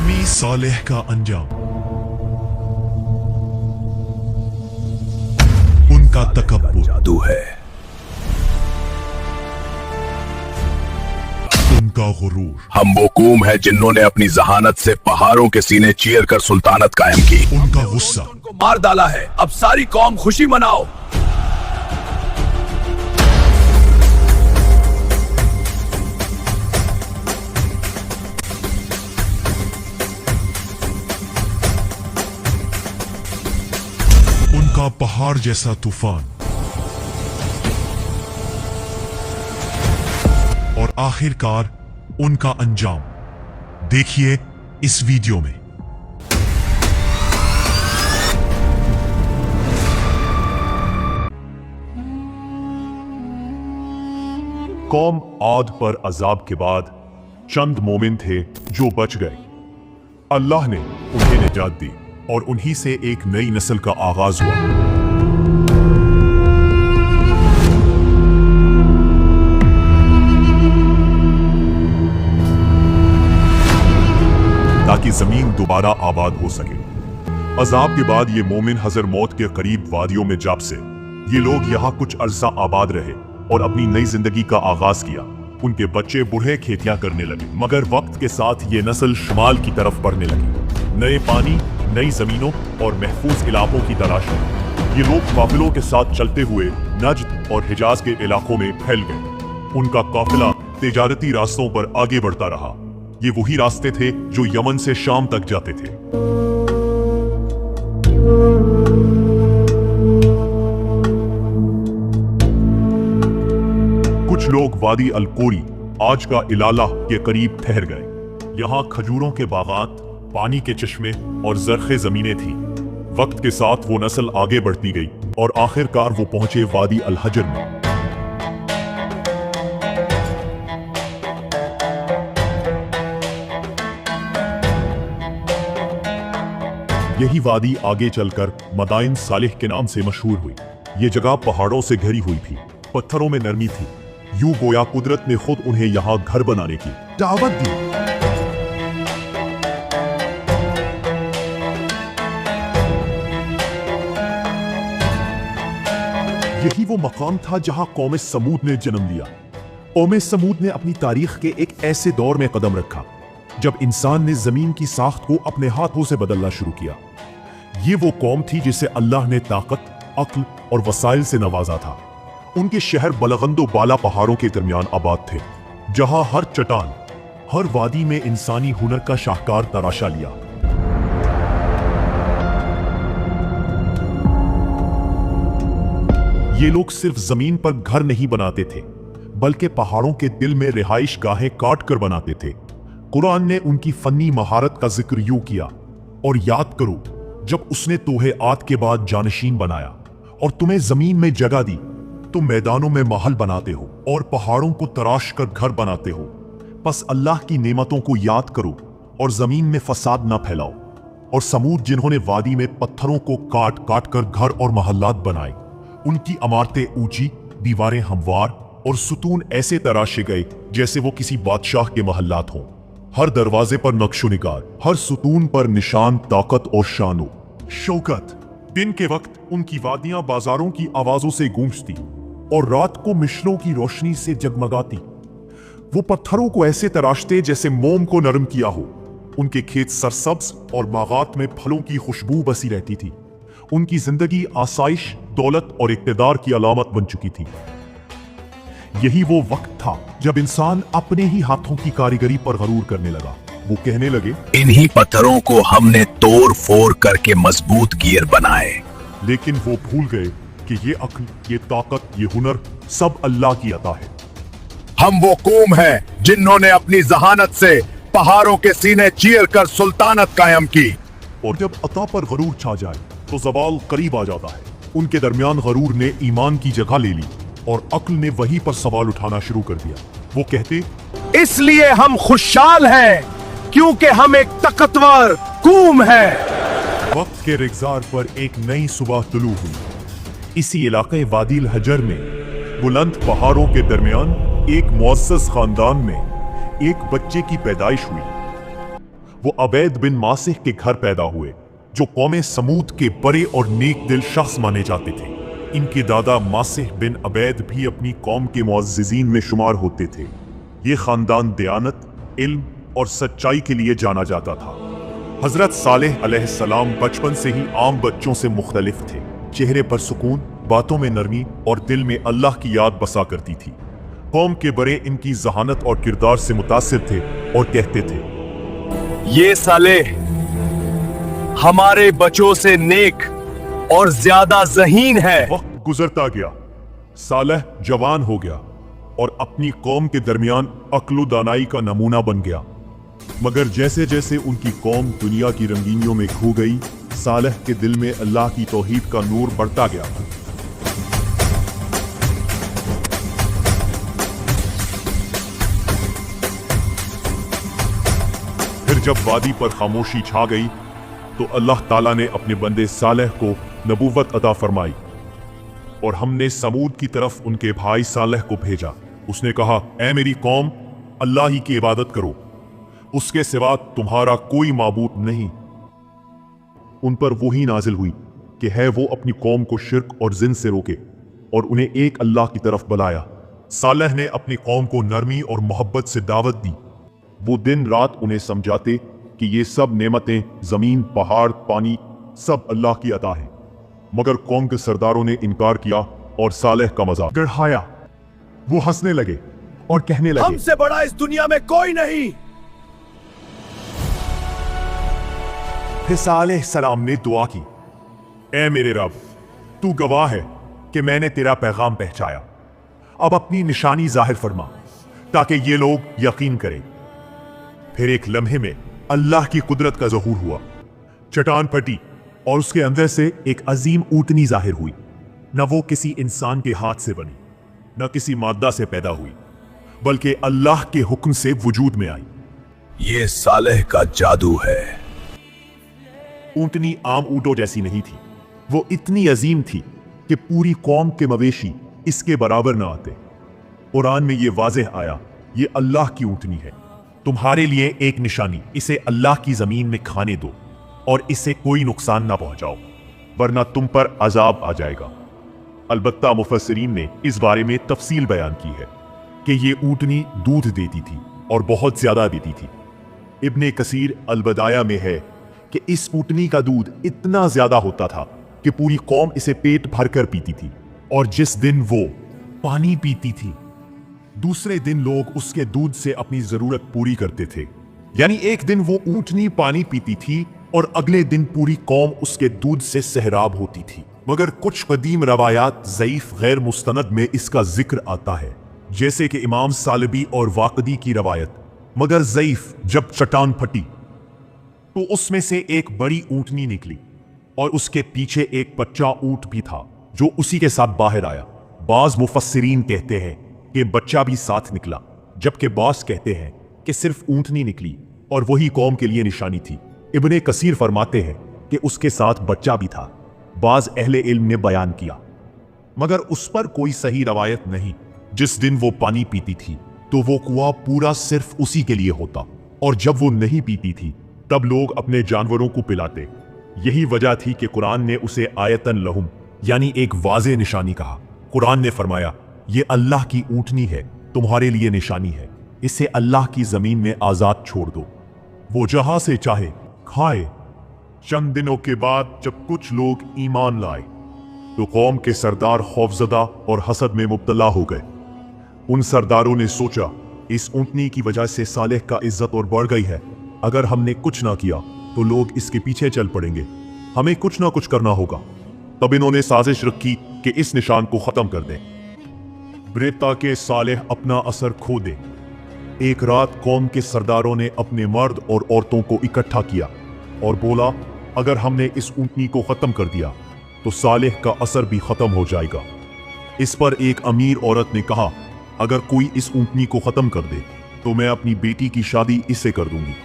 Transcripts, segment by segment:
कौमी सालेह का अंजाम। उनका तकब्बुर जादू है। उनका गुरूर। हम वो कौम है जिन्होंने अपनी जहानत से पहाड़ों के सीने चीर कर सुल्तानत कायम की। उनका गुस्सा। उनको मार डाला है, अब सारी कौम खुशी मनाओ। उनका पहाड़ जैसा तूफान। और आखिरकार उनका अंजाम देखिए इस वीडियो में। कौम आद पर अजाब के बाद चंद मोमिन थे जो बच गए। अल्लाह ने उन्हें निजात दी और उन्हीं से एक नई नस्ल का आगाज हुआ। ताकि जमीन दोबारा आबाद हो सके। अजाब के बाद ये मोमिन हजर मौत के करीब वादियों में जा बसे। ये लोग यहाँ कुछ अरसा आबाद रहे और अपनी नई जिंदगी का आगाज किया। उनके बच्चे बूढ़े खेतियां करने लगे, मगर वक्त के साथ ये नस्ल शुमाल की तरफ बढ़ने लगी। नए पानी, नई जमीनों और महफूज इलाकों की तलाश में ये लोग काफिलों के साथ चलते हुए नज्द और हिजाज के इलाकों में फैल गए। उनका काफिला तिजारती रास्तों पर आगे बढ़ता रहा। ये वही रास्ते थे जो यमन से शाम तक जाते थे। कुछ लोग वादी अल कोरी, आज का इलाला के करीब ठहर गए। यहाँ खजूरों के बागात, पानी के चश्मे और जरखे जमीनें थी। वक्त के साथ वो नस्ल आगे बढ़ती गई और आखिरकार वो पहुंचे वादी अल हजर में। यही वादी आगे चलकर मदाइन सालिह के नाम से मशहूर हुई। ये जगह पहाड़ों से घिरी हुई थी, पत्थरों में नरमी थी। यूं गोया कुदरत ने खुद उन्हें यहाँ घर बनाने की दावत दी। यही वो मकाम था जहां कौम समूद ने जन्म लिया। कौम समूद ने अपनी तारीख के एक ऐसे दौर में कदम रखा जब इंसान ने जमीन की साख्त को अपने हाथों से बदलना शुरू किया। ये वो कौम थी जिसे अल्लाह ने ताकत, अक्ल और वसाइल से नवाजा था। उनके शहर बलगंदो बाला पहाड़ों के दरमियान आबाद थे, जहां हर चट्टान, हर वादी में इंसानी हुनर का शाहकार तराशा लिया। ये लोग सिर्फ जमीन पर घर नहीं बनाते थे, बल्कि पहाड़ों के दिल में रिहाइश गाहें काट कर बनाते थे। कुरान ने उनकी फन्नी महारत का जिक्र यूं किया, और याद करो जब उसने तोहे आद के बाद जानशीन बनाया और तुम्हें जमीन में जगह दी। तुम मैदानों में महल बनाते हो और पहाड़ों को तराश कर घर बनाते हो। बस अल्लाह की नेमतों को याद करो और जमीन में फसाद ना फैलाओ। और समूद जिन्होंने वादी में पत्थरों को काट काट कर घर और महल्लात बनाए, उनकी इमारतें ऊंची, दीवारें हमवार और सुतून ऐसे तराशे गए जैसे वो किसी बादशाह के महल्लात हों। हर दरवाजे पर नक्शो निगार, हर सुतून पर निशान ताकत और शानो शौकत। दिन के वक्त उनकी वादियां बाजारों की आवाजों से गूंजती और रात को मिशलों की रोशनी से जगमगाती। वो पत्थरों को ऐसे तराशते जैसे मोम को नरम किया हो। उनके खेत सरसब्ज और बागात में फलों की खुशबू बसी रहती थी। उनकी जिंदगी आसाइश, दौलत और इक्तदार की अलामत बन चुकी थी। यही वो वक्त था जब इंसान अपने ही हाथों की कारीगरी पर गरूर करने लगा। वो कहने लगे, इन्हीं पत्थरों को हमने तोड़ फोड़ करके मजबूत गियर बनाए। लेकिन वो भूल गए कि ये अक्ल, ये ताकत, ये हुनर सब अल्लाह की अता है। हम वो कौम है जिन्होंने अपनी जहानत से पहाड़ों के सीने चीर कर सुल्तानत कायम की। और जब अता पर गरूर छा जाए तो ज़वाल करीब आ जाता है। उनके दरमियान गरूर ने ईमान की जगह ले ली और अक्ल ने वहीं पर सवाल उठाना शुरू कर दिया। वो कहते, इसलिए हम खुशहाल हैं क्योंकि हम एक ताकतवर कौम है। वक्त के रिगजार पर एक नई सुबह तुलू हुई। इसी इलाके वादिल हजर में बुलंद पहाड़ों के दरमियान एक मुअज़्ज़ज़ खानदान में एक बच्चे की पैदाइश हुई। वो अबैद बिन मासिह के घर पैदा हुए, जो कौम समूद के बड़े और नेक दिल शख्स माने जाते थे। इनके दादा मासिह बिन अबैद भी अपनी कौम के मुअज़्ज़िज़ीन में शुमार होते थे। ये खानदान दयानत, इल्म और सच्चाई के लिए जाना जाता था। हजरत सालेह अलैहिस्सलाम बचपन से ही आम बच्चों से मुख्तलिफ थे। चेहरे पर सुकून, बातों में नरमी और दिल में अल्लाह की याद बसा करती थी। कौम के बड़े इनकी जहानत और किरदार से मुतासिर थे और कहते थे, ये सालेह हमारे बच्चों से नेक और ज्यादा ज़हीन है। वक्त गुजरता गया, सालेह जवान हो गया और अपनी कौम के दरमियान अक्ल दानाई का नमूना बन गया। मगर जैसे जैसे उनकी कौम दुनिया की रंगीनियों में खो गई, सालेह के दिल में अल्लाह की तौहीद का नूर बढ़ता गया। फिर जब वादी पर खामोशी छा गई तो अल्लाह ताला ने अपने बंदे सालेह को नबूवत अता फरमाई और हमने समूद की तरफ उनके भाई सालेह को भेजा। उसने कहा, ऐ मेरी कौम, अल्लाह ही की इबादत करो, उसके सिवा तुम्हारा कोई माबूद नहीं। उन पर वही नाजिल हुई कि है वो अपनी कौम को शिर्क और जिन से रोके और उन्हें एक अल्लाह की तरफ बुलाया। सालेह ने अपनी कौम को नरमी और मोहब्बत से दावत दी। वो दिन रात उन्हें समझाते कि ये सब नेमतें, जमीन, पहाड़, पानी सब अल्लाह की अता है। मगर कौम के सरदारों ने इनकार किया और सालेह का मजाक गढ़ाया। वो हंसने लगे और कहने लगे, हमसे बड़ा इस दुनिया में कोई नहीं। फिर सालेह सलाम ने दुआ की, ऐ मेरे रब, तू गवाह है कि मैंने तेरा पैगाम पहुंचाया। अब अपनी निशानी जाहिर फरमा ताकि ये लोग यकीन करें। फिर एक लम्हे में अल्लाह की कुदरत का ज़हूर हुआ। चट्टान फटी और उसके अंदर से एक अजीम ऊँटनी जाहिर हुई। न वो किसी इंसान के हाथ से बनी, न किसी मादा से पैदा हुई, बल्कि अल्लाह के हुक्म से वजूद में आई। ये सालेह का जादू है। ऊँटनी आम ऊँटों जैसी नहीं थी। वो इतनी अजीम थी कि पूरी कौम के मवेशी इसके बराबर न आते। कुरान में ये वाज़ेह आया, ये अल्लाह की ऊँटनी है, तुम्हारे लिए एक निशानी, इसे अल्लाह की जमीन में खाने दो और इसे कोई नुकसान ना पहुंचाओ, वरना तुम पर अजाब आ जाएगा। अलबत्ता मुफस्सिरीन ने इस बारे में तफसील बयान की है कि ये ऊँटनी दूध देती थी और बहुत ज्यादा देती थी। इब्ने कसीर अल-बदाया में है कि इस ऊँटनी का दूध इतना ज्यादा होता था कि पूरी कौम इसे पेट भरकर पीती थी, और जिस दिन वो पानी पीती थी, दूसरे दिन लोग उसके दूध से अपनी जरूरत पूरी करते थे। यानी एक दिन वो ऊँटनी पानी पीती थी और अगले दिन पूरी कौम उसके दूध से सहराब होती थी। मगर कुछ कदीम रवायात ज़ईफ गैर मुस्तनद में इसका जिक्र आता है, जैसे कि इमाम सालबी और वाक़दी की रवायत। मगर ज़ईफ जब चट्टान फटी तो उसमें से एक बड़ी ऊँटनी निकली और उसके पीछे एक बच्चा ऊँट भी था जो उसी के साथ बाहर आया। बाज मुफस्सिरीन कहते हैं कि बच्चा भी साथ निकला, जबकि बास कहते हैं कि सिर्फ ऊँटनी निकली और वही कौम के लिए निशानी थी। इब्ने कसीर फरमाते हैं कि उसके साथ बच्चा भी था। बाज अहले इल्म ने बयान किया, मगर उस पर कोई सही रवायत नहीं। जिस दिन वो पानी पीती थी तो वो कुआं पूरा सिर्फ उसी के लिए होता, और जब वो नहीं पीती थी तब लोग अपने जानवरों को पिलाते। यही वजह थी कि कुरान ने उसे आयतन लहुम यानी एक वाज़े निशानी कहा। कुरान ने फरमाया, ये अल्लाह की ऊँटनी है, तुम्हारे लिए निशानी है, इसे अल्लाह की जमीन में आजाद छोड़ दो, वो जहां से चाहे खाए। चंद दिनों के बाद जब कुछ लोग ईमान लाए तो कौम के सरदार खौफजदा और हसद में मुब्तला हो गए। उन सरदारों ने सोचा, इस ऊँटनी की वजह से सालेह का इज्जत और बढ़ गई है, अगर हमने कुछ ना किया तो लोग इसके पीछे चल पड़ेंगे, हमें कुछ ना कुछ करना होगा। तब इन्होंने साजिश रखी कि इस निशान को खत्म कर दें, ब्रेता के सालेह अपना असर खो दे। एक रात कौम के सरदारों ने अपने मर्द और औरतों को इकट्ठा किया और बोला, अगर हमने इस ऊँटनी को खत्म कर दिया तो सालेह का असर भी खत्म हो जाएगा। इस पर एक अमीर औरत ने कहा, अगर कोई इस ऊँटनी को खत्म कर दे तो मैं अपनी बेटी की शादी इससे कर दूंगी।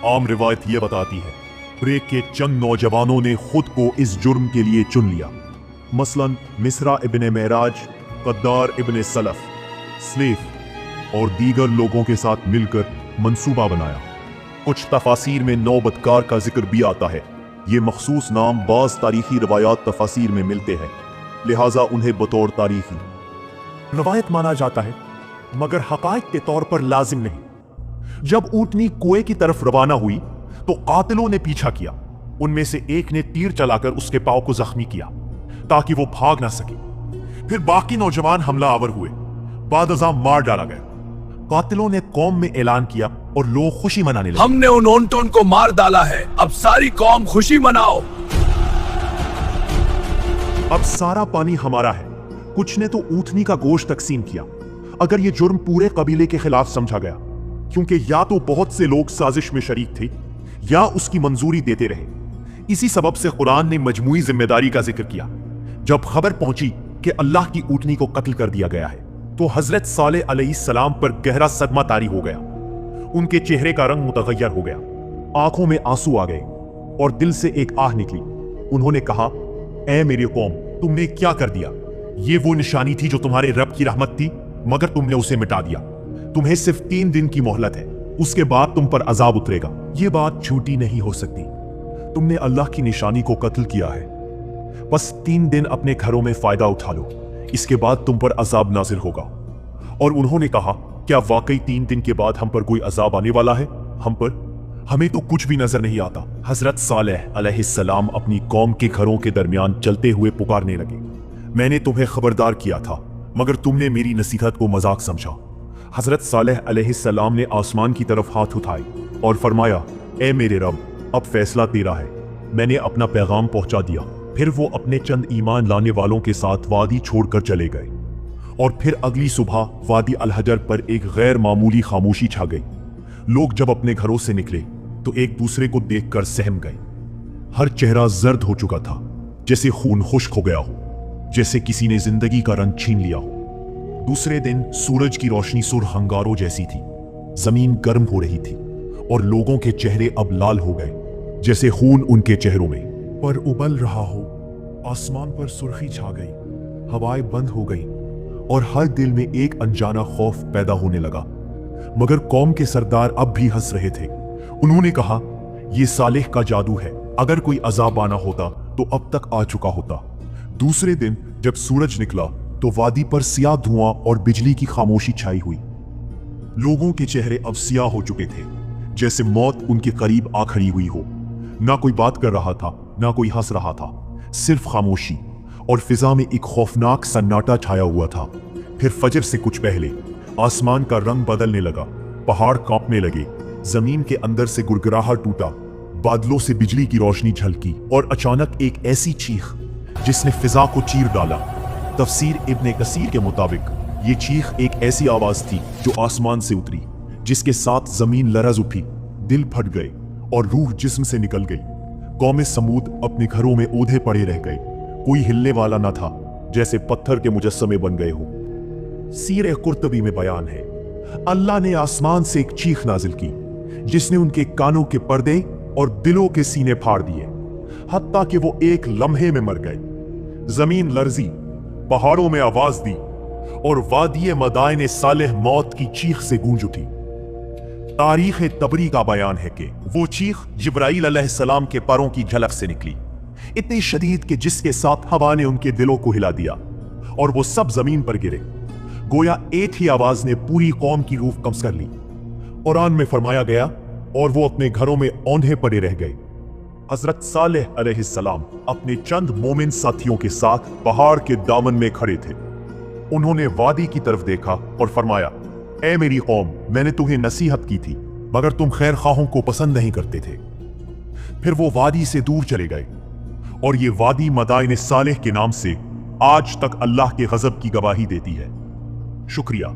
आम रिवायत यह बताती है, ब्रेक के चंद नौजवानों ने खुद को इस जुर्म के लिए चुन लिया। मसलन मिस्रा इब्ने मेराज, कद्दार इब्ने सलफ, स्लेफ और दीगर लोगों के साथ मिलकर मंसूबा बनाया। कुछ तफासीर में 9 बदकार का जिक्र भी आता है। ये मखसूस नाम बाज तारीखी रवायात तफासीर में मिलते हैं, लिहाजा उन्हें बतौर तारीखी रवायत माना जाता है, मगर हकायक के तौर पर लाजिम नहीं। जब ऊँटनी कुएं की तरफ रवाना हुई तो कातिलों ने पीछा किया। उनमें से एक ने तीर चलाकर उसके पांव को जख्मी किया ताकि वो भाग ना सके। फिर बाकी नौजवान हमला आवर हुए, बाद मार डाला गया। कातिलों ने कौम में ऐलान किया और लोग खुशी मनाने लगे। हमने उन ऊंटों को मार डाला है, अब सारी कौम खुशी मनाओ। अब सारा पानी हमारा है। कुछ ने तो ऊँटनी का गोश्त तकसीम किया। अगर ये जुर्म पूरे कबीले के खिलाफ समझा गया, क्योंकि या तो बहुत से लोग साजिश में शरीक थे या उसकी मंजूरी देते रहे। इसी सबब से कुरान ने मजमूई जिम्मेदारी का जिक्र किया। जब खबर पहुंची कि अल्लाह की ऊँटनी को कत्ल कर दिया गया है, तो हजरत सालेह अलैहिस्सलाम पर गहरा सदमा तारी हो गया। उनके चेहरे का रंग मुतगय्यर हो गया, आंखों में आंसू आ गए और दिल से एक आह निकली। उन्होंने कहा, ऐ मेरी कौम, तुमने क्या कर दिया? ये वो निशानी थी जो तुम्हारे रब की रहमत थी, मगर तुमने उसे मिटा दिया। तुम्हें सिर्फ 3 दिन की मोहलत है, उसके बाद तुम पर अजाब उतरेगा। ये बात झूठी नहीं हो सकती। तुमने अल्लाह की निशानी को कत्ल किया है, बस 3 दिन अपने घरों में फायदा उठा लो, इसके बाद तुम पर अजाब नाजिल होगा। और उन्होंने कहा, क्या वाकई 3 दिन के बाद हम पर कोई अजाब आने वाला है? हम पर? हमें तो कुछ भी नजर नहीं आता। हजरत सालेह अलैहिस्सलाम अपनी कौम के घरों के दरमियान चलते हुए पुकारने लगे, मैंने तुम्हें खबरदार किया था, मगर तुमने मेरी नसीहत को मजाक समझा। हजरत सालेह अलैहिस्सलाम ने आसमान की तरफ हाथ उठाए और फरमाया, ए मेरे रब, अब फैसला तेरा है, मैंने अपना पैगाम पहुंचा दिया। फिर वो अपने चंद ईमान लाने वालों के साथ वादी छोड़कर चले गए। और फिर अगली सुबह वादी अल हजर पर एक गैर मामूली खामोशी छा गई। लोग जब अपने घरों से निकले तो एक दूसरे को देखकर सहम गए। हर चेहरा जर्द हो चुका था, जैसे खून खुश्क हो गया हो, जैसे किसी ने जिंदगी का रंग छीन लिया हो। दूसरे दिन सूरज की रोशनी सुर्ख अंगारों जैसी थी, जमीन गर्म हो रही थी और लोगों के चेहरे अब लाल हो गए, जैसे खून उनके चेहरों में पर उबल रहा हो। आसमान पर सुर्खी छा गई, हवाएं बंद हो गई और हर दिल में एक अनजाना खौफ पैदा होने लगा। मगर कौम के सरदार अब भी हंस रहे थे। उन्होंने कहा, यह सालेह का जादू है, अगर कोई अजाब आना होता तो अब तक आ चुका होता। दूसरे दिन जब सूरज निकला तो वादी पर सियाह धुआं और बिजली की खामोशी छाई हुई। लोगों के चेहरे अब सियाह हो चुके थे, जैसे मौत उनके करीब आ खड़ी हुई हो। ना कोई बात कर रहा था, ना कोई हंस रहा था, सिर्फ खामोशी, और फिजा में एक खौफनाक सन्नाटा छाया हुआ था। फिर फजर से कुछ पहले आसमान का रंग बदलने लगा, पहाड़ कांपने लगे, जमीन के अंदर से गुड़गुड़ाहट टूटा, बादलों से बिजली की रोशनी झलकी और अचानक एक ऐसी चीख जिसने फिजा को चीर डाला। तफसीर इब्ने कसीर के मुताबिक ये चीख एक ऐसी आवाज थी जो आसमान से उतरी, जिसके साथ जमीन लरज उठी, दिल फट गए और रूह जिस्म से निकल गई। कौम समूद अपने घरों में ओधे पड़े रह गए, कोई हिलने वाला न था, जैसे पत्थर के मुजस्समे बन गए हो। सीरे कुर्तबी में बयान है, अल्लाह ने आसमान से एक चीख नाजिल की जिसने उनके कानों के पर्दे और दिलों के सीने फाड़ दिए, हत्ता कि वो एक लम्हे में मर गए। जमीन लर्जी, पहाड़ों में आवाज दी और वादिये मदायने सालेह मौत की चीख से गूंज उठी। तारीख तबरी का बयान है कि वो चीख जिब्राइल अलैहिस्सलाम के परों की झलक से निकली, इतनी शदीद कि जिसके साथ हवा ने उनके दिलों को हिला दिया और वो सब जमीन पर गिरे। गोया एक ही आवाज ने पूरी कौम की रूह कब्ज कर ली। कुरान में फरमाया गया, और वो अपने घरों में औंधे पड़े रह गए। हजरत सालेह अलैहिस्सलाम अपने चंद मोमिन साथियों के साथ पहाड़ के दामन में खड़े थे। उन्होंने वादी की तरफ देखा और फरमाया, ऐ मेरी कौम, मैंने तुम्हें नसीहत की थी, मगर तुम खैर खाहों को पसंद नहीं करते थे। फिर वो वादी से दूर चले गए और ये वादी मदाइन सालेह के नाम से आज तक अल्लाह के गजब की गवाही देती है। शुक्रिया।